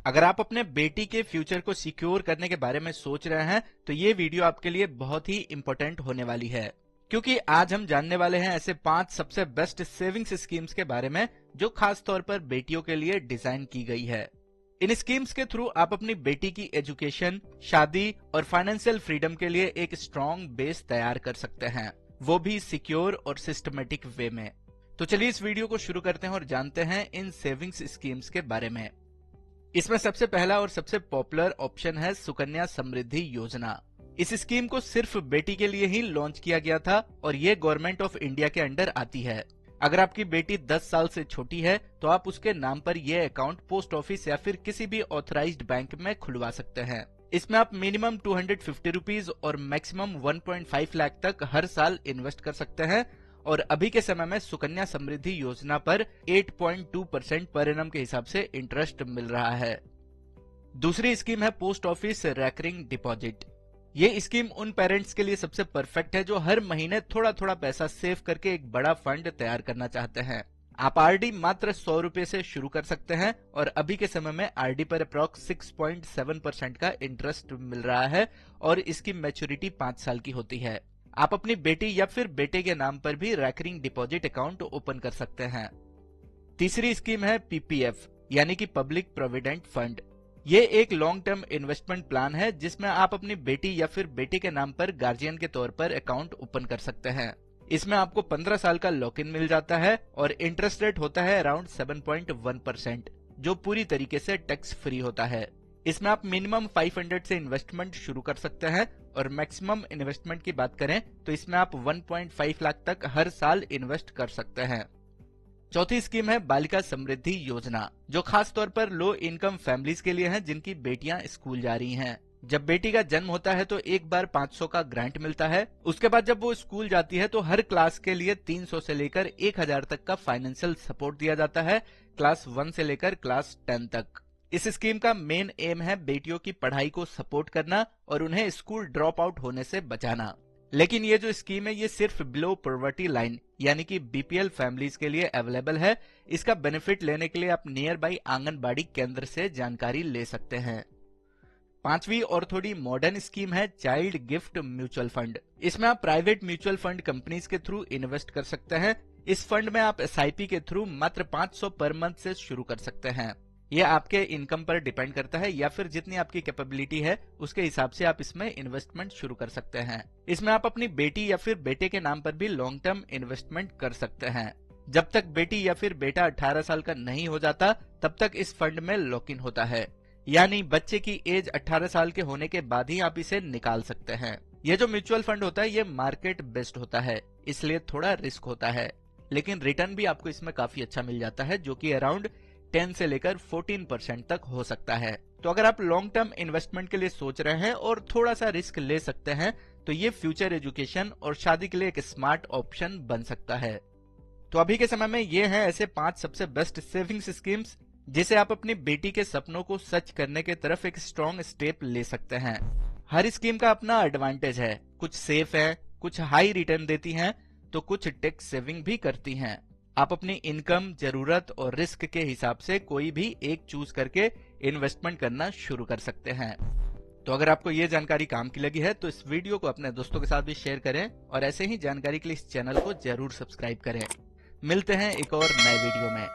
अगर आप अपने बेटी के फ्यूचर को सिक्योर करने के बारे में सोच रहे हैं तो ये वीडियो आपके लिए बहुत ही इंपॉर्टेंट होने वाली है, क्योंकि आज हम जानने वाले हैं ऐसे 5 सबसे बेस्ट सेविंग्स स्कीम्स के बारे में जो खास तौर पर बेटियों के लिए डिजाइन की गई है। इन स्कीम्स के थ्रू आप अपनी बेटी की एजुकेशन, शादी और फाइनेंशियल फ्रीडम के लिए एक स्ट्रॉन्ग बेस तैयार कर सकते हैं, वो भी सिक्योर और सिस्टमेटिक वे में। तो चलिए इस वीडियो को शुरू करते हैं और जानते हैं इन सेविंग्स स्कीम्स के बारे में। इसमें सबसे पहला और सबसे पॉपुलर ऑप्शन है सुकन्या समृद्धि योजना। इस स्कीम को सिर्फ बेटी के लिए ही लॉन्च किया गया था और ये गवर्नमेंट ऑफ इंडिया के अंडर आती है। अगर आपकी बेटी 10 साल से छोटी है तो आप उसके नाम पर ये अकाउंट पोस्ट ऑफिस या फिर किसी भी ऑथराइज्ड बैंक में खुलवा सकते हैं। इसमें आप मिनिमम 250 रुपीज और मैक्सिमम 1.5 लाख तक हर साल इन्वेस्ट कर सकते हैं और अभी के समय में सुकन्या समृद्धि योजना पर 8.2% पर एनम के हिसाब से इंटरेस्ट मिल रहा है। दूसरी स्कीम है पोस्ट ऑफिस रेकरिंग डिपॉजिट। ये स्कीम उन पेरेंट्स के लिए सबसे परफेक्ट है जो हर महीने थोड़ा थोड़ा पैसा सेव करके एक बड़ा फंड तैयार करना चाहते हैं। आप आरडी मात्र 100 रुपए से शुरू कर सकते हैं और अभी के समय में आरडी पर अप्रॉक्स 6.7% का इंटरेस्ट मिल रहा है और इसकी मैच्योरिटी 5 साल की होती है। आप अपनी बेटी या फिर बेटे के नाम पर भी रेकरिंग डिपॉजिट अकाउंट ओपन कर सकते हैं। तीसरी स्कीम है पीपीएफ यानी कि पब्लिक प्रोविडेंट फंड। ये एक लॉन्ग टर्म इन्वेस्टमेंट प्लान है जिसमें आप अपनी बेटी या फिर बेटे के नाम पर गार्जियन के तौर पर अकाउंट ओपन कर सकते हैं। इसमें आपको 15 साल का लॉक इन मिल जाता है और इंटरेस्ट रेट होता है अराउंड 7.1%, जो पूरी तरीके से टैक्स फ्री होता है। इसमें आप मिनिमम 500 से इन्वेस्टमेंट शुरू कर सकते हैं और मैक्सिमम इन्वेस्टमेंट की बात करें तो इसमें आप 1.5 लाख तक हर साल इन्वेस्ट कर सकते हैं। चौथी स्कीम है बालिका समृद्धि योजना, जो खास तौर पर लो इनकम फैमिलीज के लिए है जिनकी बेटियां स्कूल जा रही हैं। जब बेटी का जन्म होता है तो एक बार 500 का ग्रांट मिलता है। उसके बाद जब वो स्कूल जाती है तो हर क्लास के लिए 300 से लेकर 1000 तक का फाइनेंशियल सपोर्ट दिया जाता है, क्लास 1 से लेकर क्लास 10 तक। इस स्कीम का मेन एम है बेटियों की पढ़ाई को सपोर्ट करना और उन्हें स्कूल ड्रॉप आउट होने से बचाना। लेकिन ये जो स्कीम है ये सिर्फ बिलो पॉवर्टी लाइन यानी कि बीपीएल फैमिलीज के लिए अवेलेबल है। इसका बेनिफिट लेने के लिए आप नियर बाई आंगनबाड़ी केंद्र से जानकारी ले सकते हैं। पांचवी और थोड़ी मॉडर्न स्कीम है चाइल्ड गिफ्ट म्यूचुअल फंड। इसमें आप प्राइवेट म्यूचुअल फंड कंपनीज के थ्रू इन्वेस्ट कर सकते हैं। इस फंड में आप एसआईपी के थ्रू मात्र 500 पर मंथ से शुरू कर सकते हैं। ये आपके इनकम पर डिपेंड करता है या फिर जितनी आपकी कैपेबिलिटी है उसके हिसाब से आप इसमें इन्वेस्टमेंट शुरू कर सकते हैं। इसमें आप अपनी बेटी या फिर बेटे के नाम पर भी लॉन्ग टर्म इन्वेस्टमेंट कर सकते हैं। जब तक बेटी या फिर बेटा 18 साल का नहीं हो जाता तब तक इस फंड में लॉक इन होता है, यानी बच्चे की एज 18 साल के होने के बाद ही आप इसे निकाल सकते हैं। ये जो म्यूचुअल फंड होता है ये मार्केट बेस्ड होता है, इसलिए थोड़ा रिस्क होता है, लेकिन रिटर्न भी आपको इसमें काफी अच्छा मिल जाता है जो कि अराउंड 10 से लेकर 14% तक हो सकता है। तो अगर आप लॉन्ग टर्म इन्वेस्टमेंट के लिए सोच रहे हैं और थोड़ा सा रिस्क ले सकते हैं तो ये फ्यूचर एजुकेशन और शादी के लिए एक स्मार्ट ऑप्शन बन सकता है। तो अभी के समय में ये हैं ऐसे 5 सबसे बेस्ट सेविंग्स स्कीम्स जिसे आप अपनी बेटी के सपनों को सच करने के तरफ एक स्ट्रॉन्ग स्टेप ले सकते हैं। हर स्कीम का अपना एडवांटेज है, कुछ सेफ है, कुछ हाई रिटर्न देती हैं तो कुछ टैक्स सेविंग भी करती हैं। आप अपनी इनकम, जरूरत और रिस्क के हिसाब से कोई भी एक चूज करके इन्वेस्टमेंट करना शुरू कर सकते हैं। तो अगर आपको ये जानकारी काम की लगी है तो इस वीडियो को अपने दोस्तों के साथ भी शेयर करें और ऐसे ही जानकारी के लिए इस चैनल को जरूर सब्सक्राइब करें। मिलते हैं एक और नए वीडियो में।